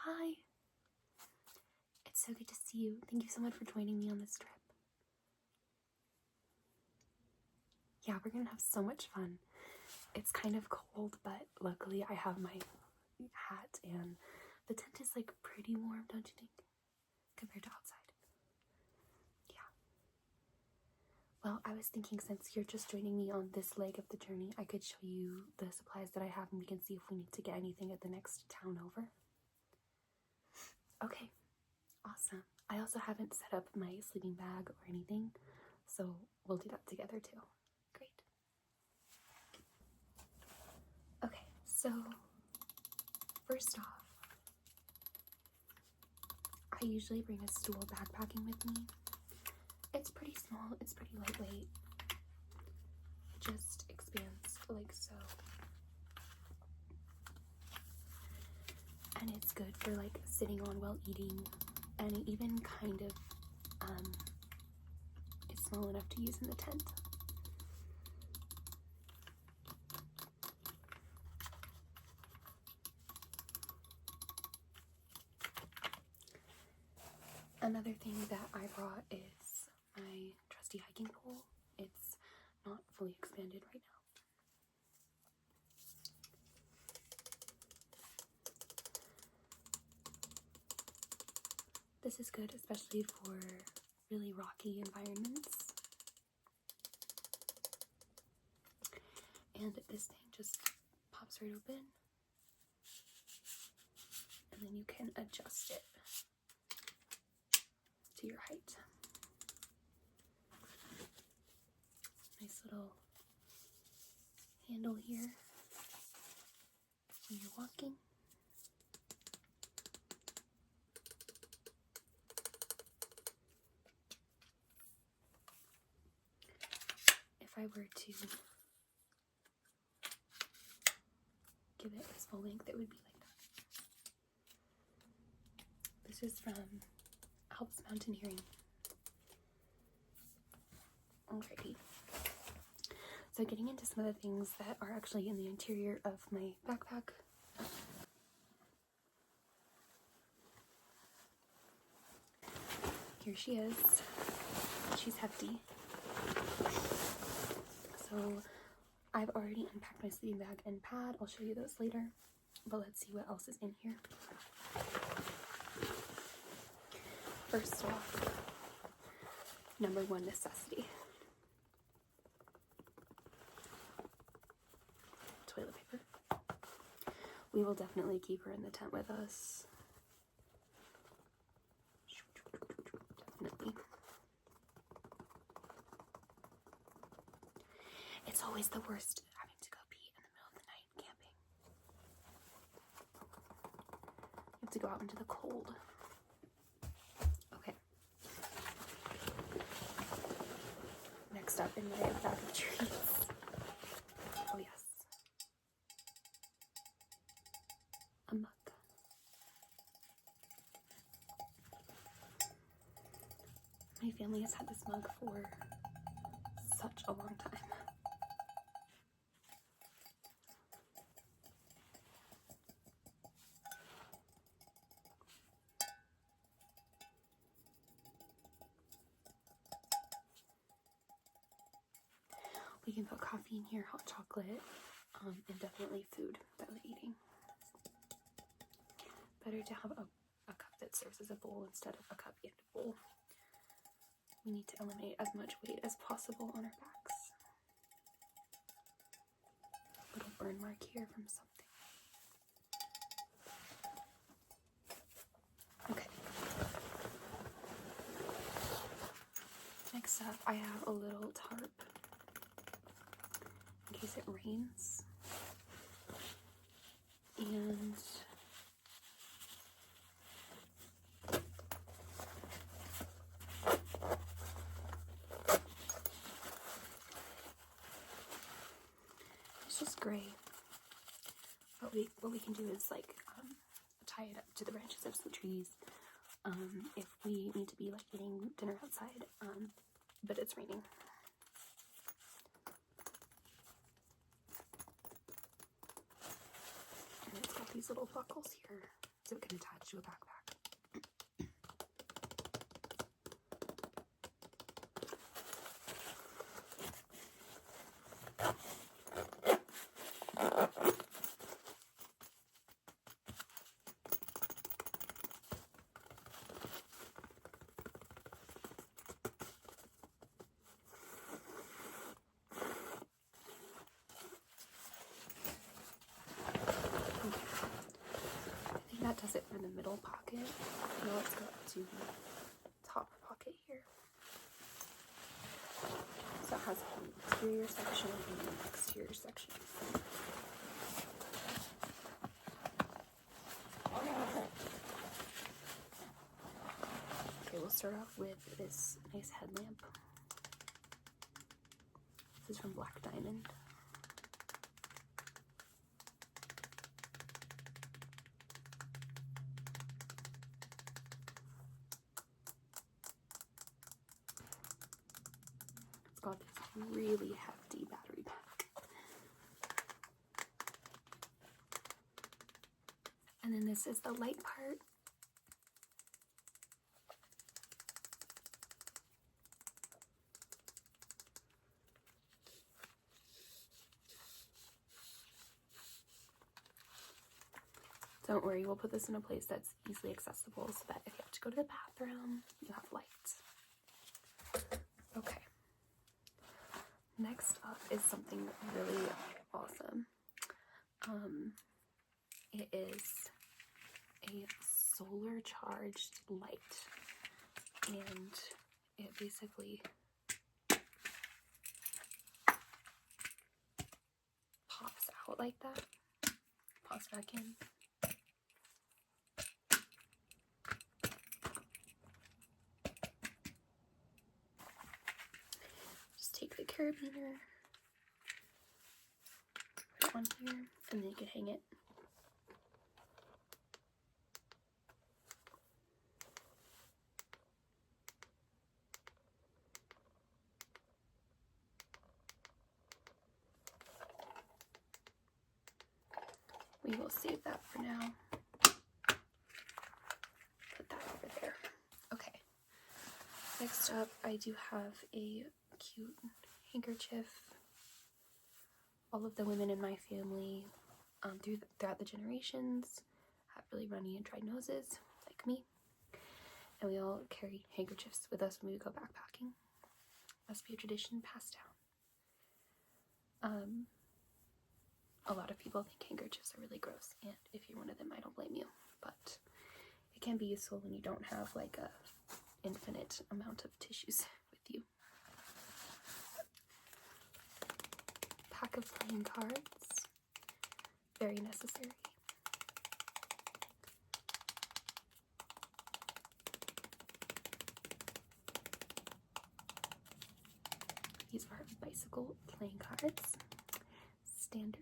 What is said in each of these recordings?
Hi. It's so good to see you. Thank you so much for joining me on this trip. Yeah, we're gonna have so much fun. It's kind of cold, but luckily I have my hat and the tent is like pretty warm, don't you think? Compared to outside. Yeah. Well, I was thinking since you're just joining me on this leg of the journey, I could show you the supplies that I have and we can see if we need to get anything at the next town over. Okay. Awesome. I also haven't set up my sleeping bag or anything, so we'll do that together too. Great. Okay, so first off, I usually bring a stool backpacking with me. It's pretty small, it's pretty lightweight. It just expands like so. And it's good for like sitting on while eating, and it even kind of is small enough to use in the tent. Another thing that I brought is my trusty hiking pole. It's not fully expanded right now. This is good, especially for really rocky environments. And this thing just pops right open. And then you can adjust it to your height. Nice little handle here when you're walking. If I were to give it its full length, it would be like that. This is from Alps Mountaineering. Alrighty. So getting into some of the things that are actually in the interior of my backpack. Here she is. She's hefty. So I've already unpacked my sleeping bag and pad. I'll show you those later. But let's see what else is in here. First off, number one necessity. Toilet paper. We will definitely keep her in the tent with us. Definitely. It's always the worst having to go pee in the middle of the night camping. You have to go out into the cold. Okay. Next up in my bag of treats. Oh yes. A mug. My family has had this mug for such a long time. We can put coffee in here, hot chocolate, and definitely food that we're eating. Better to have a cup that serves as a bowl instead of a cup and a bowl. We need to eliminate as much weight as possible on our backs. Little burn mark here from something. Okay. Next up, I have a little tarp in case it rains. And it's just gray. What we can do is like tie it up to the branches of some trees if we need to be like eating dinner outside, but it's raining. And it's got these little buckles here so it can attach to a backpack. That does it for the middle pocket. Now let's go up to the top pocket here. So it has an interior section and an exterior section. Okay, we'll start off with this nice headlamp. This is from Black Diamond. Got this really hefty battery pack. And then this is the light part. Don't worry, we'll put this in a place that's easily accessible so that if you have to go to the bathroom, you have light. Okay. Next up is something really awesome. It is a solar charged light, and it basically pops out like that, pops back in. Just take the carabiner, put it on here, and then you can hang it. We will save that for now. Put that over there. Okay. Next up, I do have a cute handkerchief. All of the women in my family, throughout the generations, have really runny and dry noses, like me. And we all carry handkerchiefs with us when we go backpacking. Must be a tradition passed down. A lot of people think handkerchiefs are really gross, and if you're one of them, I don't blame you, but it can be useful when you don't have like a infinite amount of tissues with you. Pack of playing cards, very necessary. These are bicycle playing cards, standard.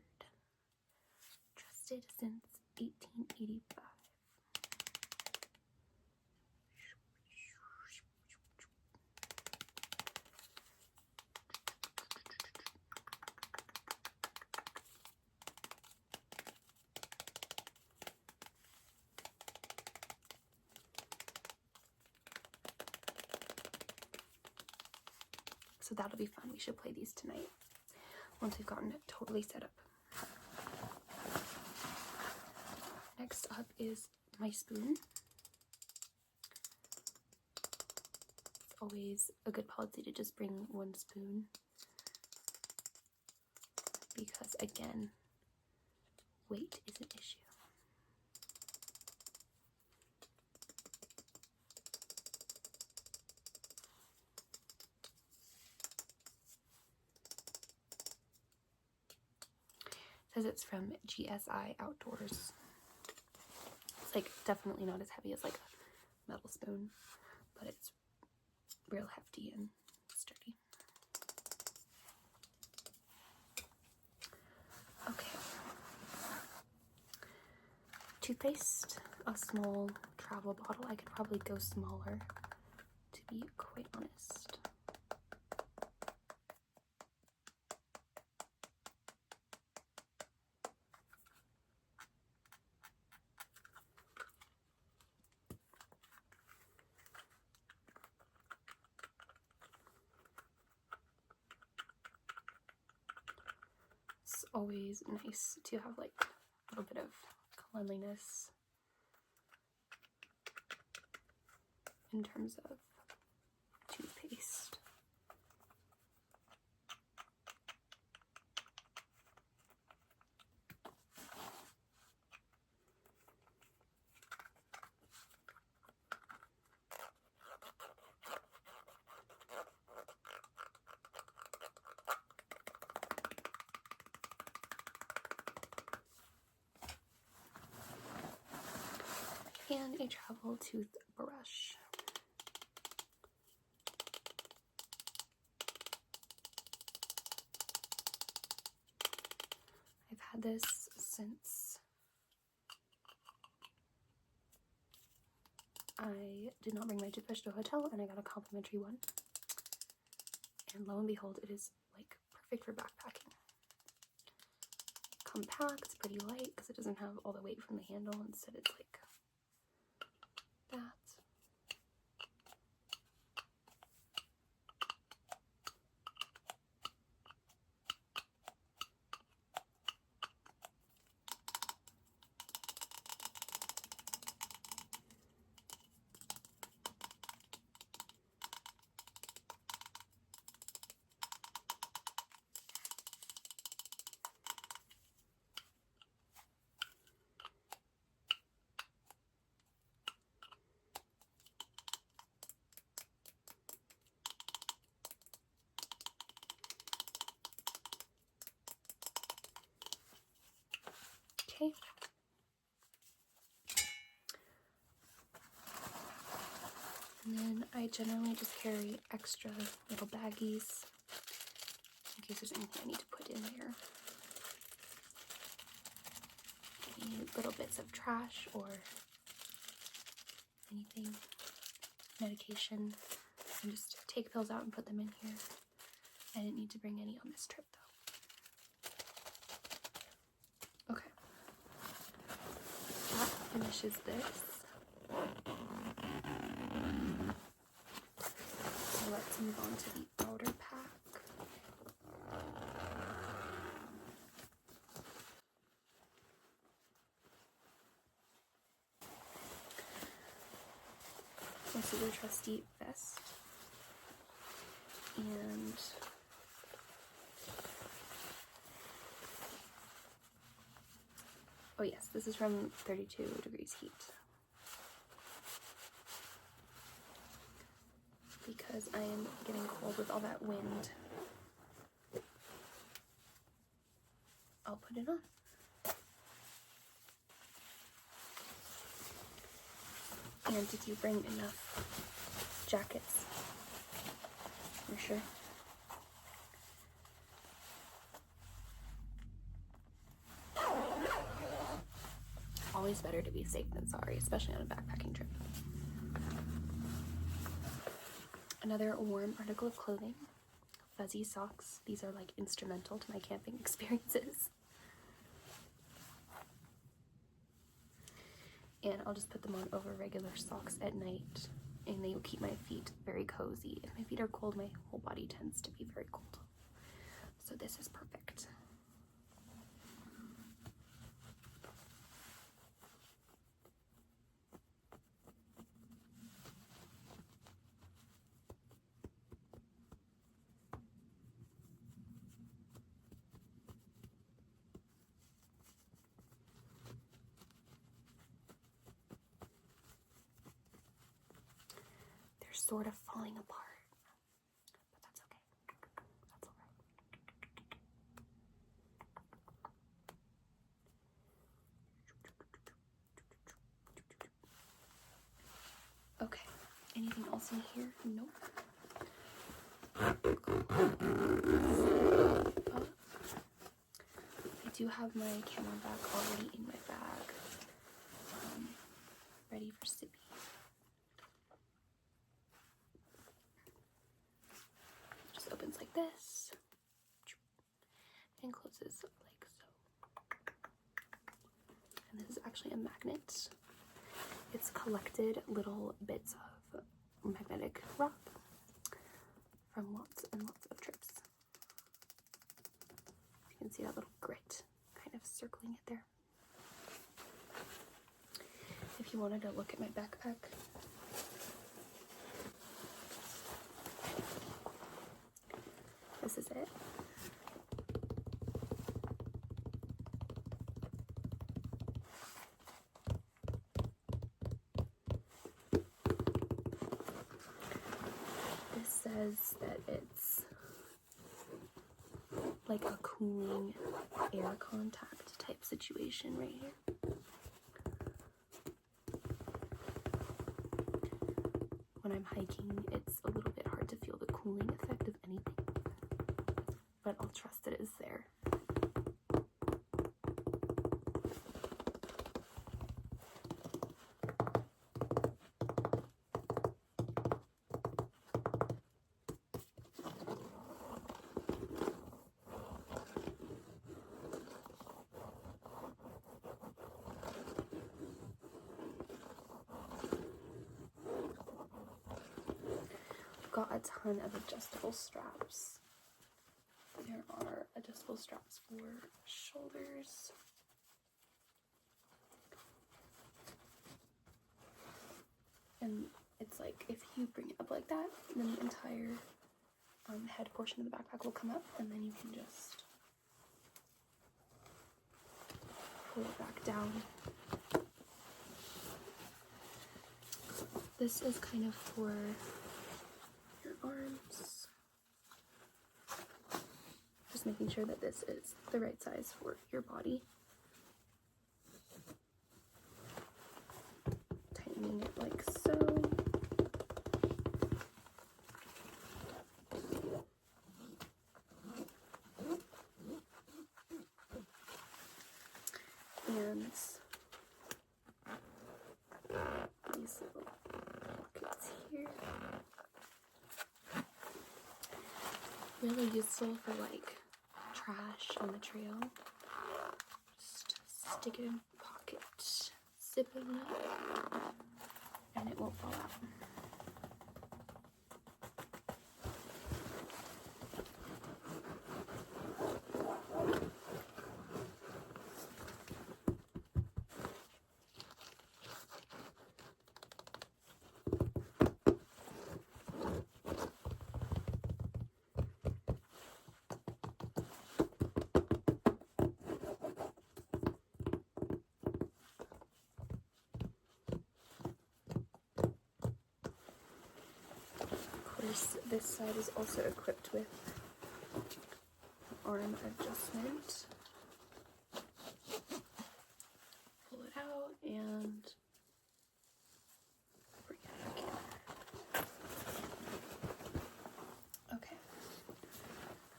Trusted since 1885. So that'll be fun. We should play these tonight once we've gotten it totally set up. Next up is my spoon. It's always a good policy to just bring one spoon because, again, weight is an issue. It says it's from GSI Outdoors. It's like definitely not as heavy as like a metal spoon, but it's real hefty and sturdy. Okay. Toothpaste, a small travel bottle. I could probably go smaller, to be quite honest. it's always nice to have like a little bit of cleanliness in terms of toothpaste. And a travel toothbrush. I've had this since I did not bring my toothbrush to a hotel and I got a complimentary one. And lo and behold, it is like perfect for backpacking. Compact, it's pretty light because it doesn't have all the weight from the handle. Instead, it's like that. Okay. And then I generally just carry extra little baggies in case there's anything I need to put in there. Any little bits of trash or anything, medication. And just take those out and put them in here. I didn't need to bring any on this trip though. Okay. That finishes this. So let's move on to the outer pack. This is a trusty vest. And oh yes, this is from 32 degrees heat. Because I am getting cold with all that wind. I'll put it on. And did you bring enough jackets? For sure. Always better to be safe than sorry, especially on a backpacking trip. Another warm article of clothing, fuzzy socks. These are like instrumental to my camping experiences. And I'll just put them on over regular socks at night, and they will keep my feet very cozy. If my feet are cold, my whole body tends to be very cold. So this is perfect. They're sort of falling apart, but that's okay. That's all right. Okay, anything else in here? Nope. I do have my camelback already in my bag, ready for sippy. Just opens like this and closes like so. And this is actually a magnet. It's collected little bits of magnetic rock from lots and lots of trips. can see that little grit kind of circling it there. If you wanted to look at my backpack, this is it. This says that it's like a cooling air contact type situation right here. When I'm hiking, it's a little bit hard to feel the cooling effect of anything, but I'll trust that it is there. Got a ton of adjustable straps. There are adjustable straps for shoulders, and it's like if you bring it up like that, then the entire head portion of the backpack will come up, and then you can just pull it back down. This is kind of for your arms. Just making sure that this is the right size for your body. Tightening it like so. And these little pockets here. Really useful for like trash on the trail. Just stick it in the pocket, zip it up, and it won't fall out. This side is also equipped with arm adjustment. Pull it out and bring it back in. Okay.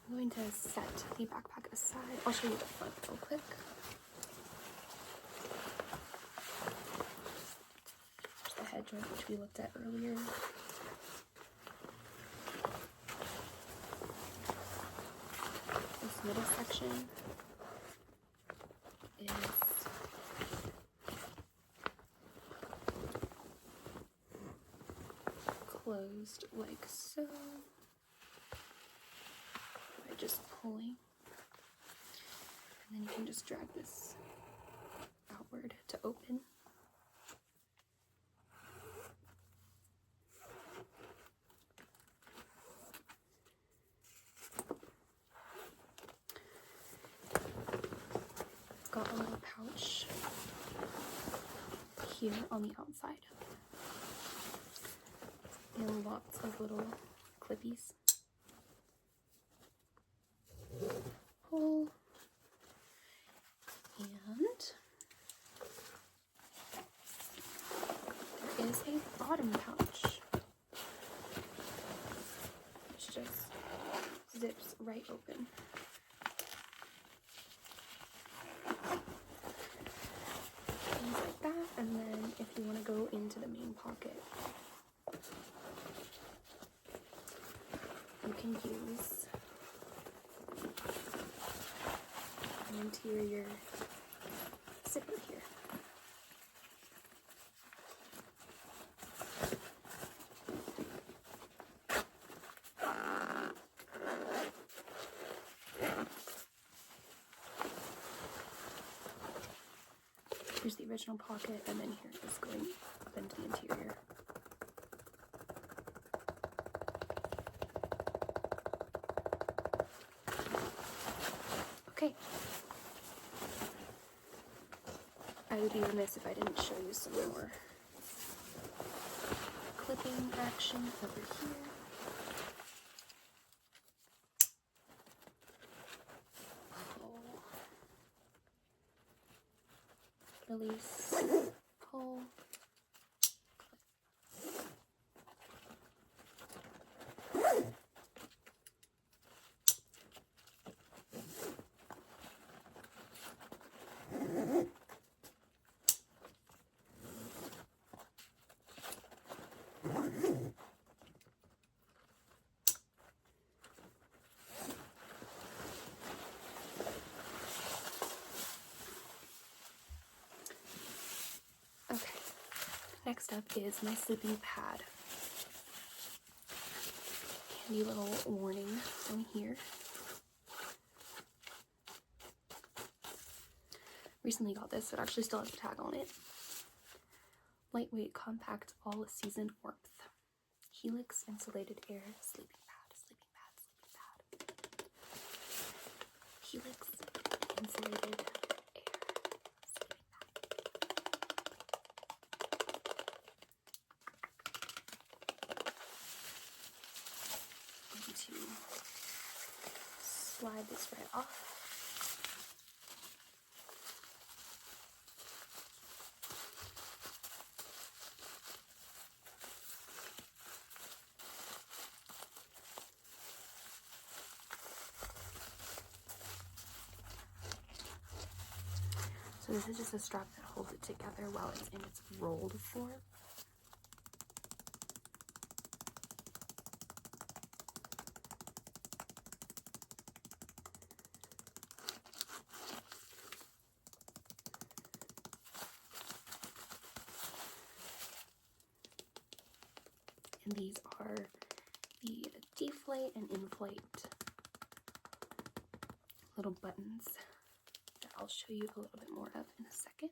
I'm going to set the backpack aside. I'll show you the front real quick. There's the head joint, which we looked at earlier. This middle section is closed like so by just pulling, and then you can just drag this outward to open. Got a little pouch here on the outside and lots of little clippies. Pull, and there is a bottom pouch which just zips right open. And then if you want to go into the main pocket, you can use an interior zipper here. Here's the original pocket, and then here is going up into the interior. Okay. I would be remiss if I didn't show you some more clipping action over here. Pull, release, pull, clip. Okay, next up is my slipping pad. Handy little warning down here. Recently got this, so it actually still has a tag on it. Lightweight, compact, all-season warmth. Helix insulated air sleeping pad, sleeping pad, sleeping pad. Helix insulated air sleeping pad. I'm going to slide this right off. So this is just a strap that holds it together while it's in its rolled form. And these are the deflate and inflate little buttons that I'll show you a little bit more of in a second.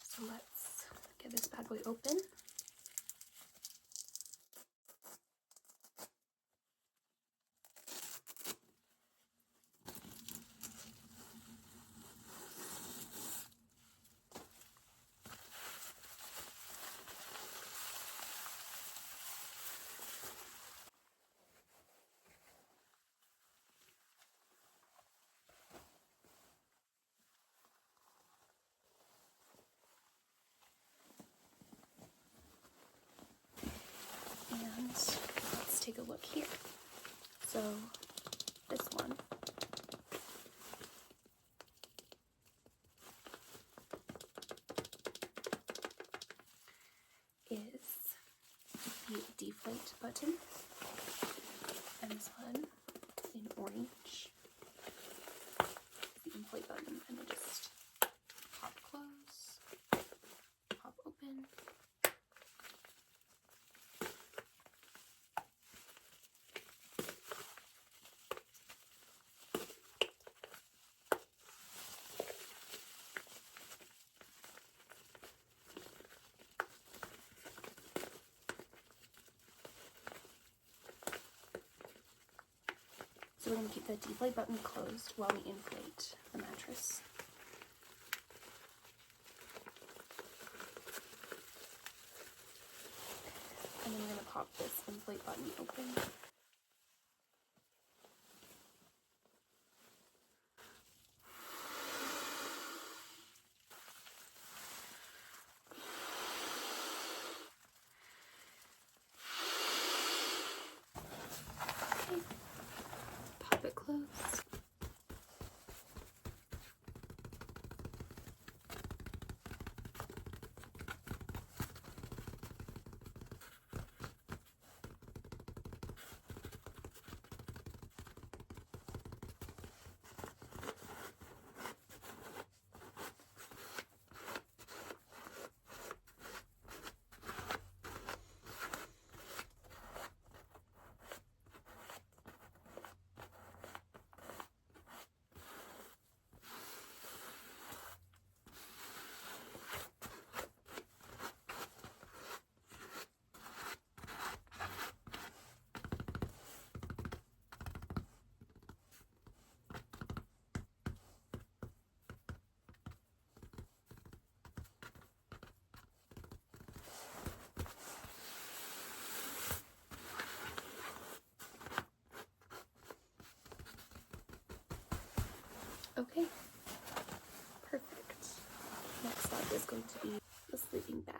So let's get this bad boy open. And let's take a look here. So this one is the deflate button, and this one in orange is the inflate button, and they just pop close, pop open. So we're going to keep the deflate button closed while we inflate the mattress. And then we're going to pop this inflate button open. Okay. Pop it closed. the sleeping bag.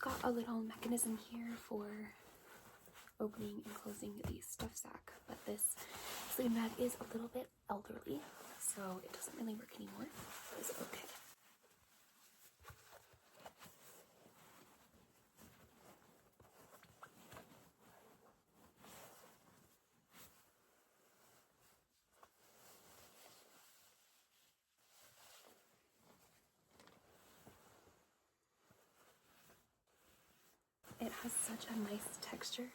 Got a little mechanism here for opening and closing the stuff sack, but this sleeping bag is a little bit elderly, so it doesn't really work anymore. It's okay. It has such a nice texture,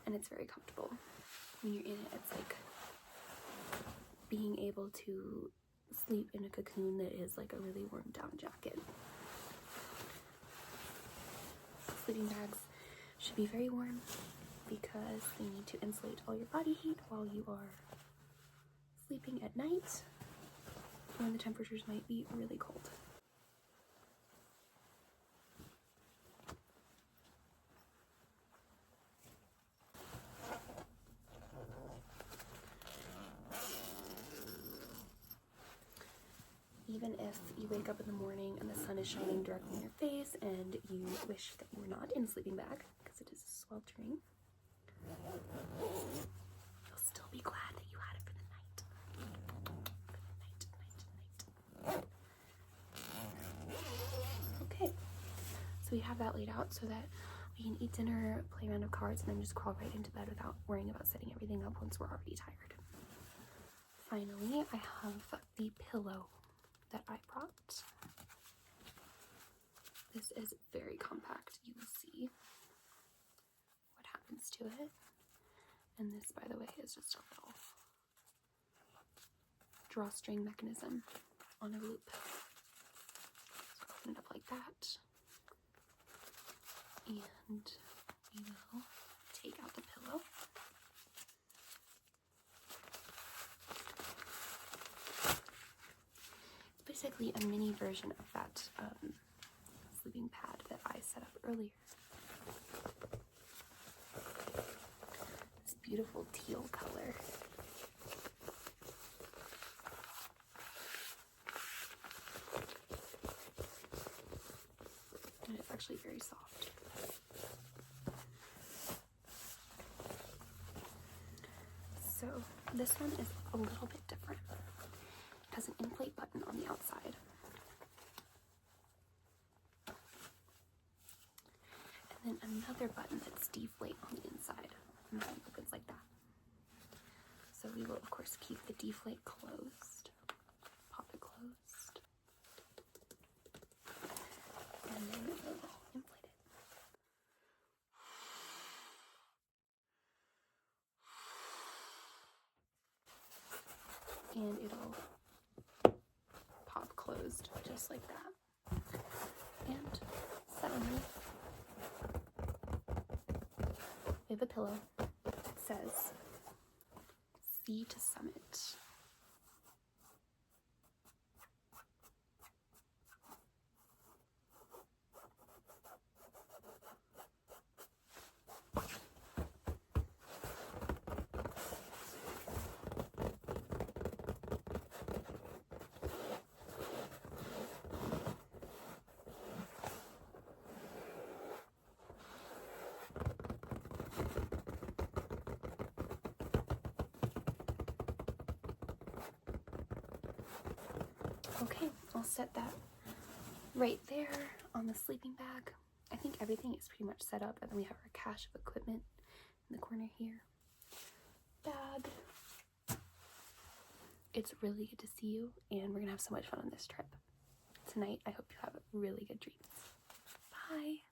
and it's very comfortable. When you're in it, it's like being able to sleep in a cocoon that is like a really warm down jacket. Sleeping bags should be very warm because they need to insulate all your body heat while you are sleeping at night when the temperatures might be really cold. Even if you wake up in the morning and the sun is shining directly in your face and you wish that you were not in a sleeping bag because it is sweltering, you'll still be glad that you had it for the night. Okay, so we have that laid out so that we can eat dinner, play a round of cards, and then just crawl right into bed without worrying about setting everything up once we're already tired. Finally, I have the pillow that I brought. This is very compact. You will see what happens to it. And this, by the way, is just a little drawstring mechanism on a loop. So open it up like that. And we will take out the pillow. Basically a mini version of that sleeping pad that I set up earlier. This beautiful teal color. And it's actually very soft. So this one is a little bit different. It has an inflate button on the outside. And then another button that's deflate on the inside. And that opens like that. So we will of course keep the deflate closed. Pop it closed. And then it will inflate it. And it'll pop closed just like that. And suddenly we have a pillow that says Sea to Summit. Okay, I'll set that right there on the sleeping bag. I think everything is pretty much set up, and then we have our cache of equipment in the corner here. Bag. It's really good to see you, and we're gonna have so much fun on this trip. Tonight, I hope you have really good dreams. Bye!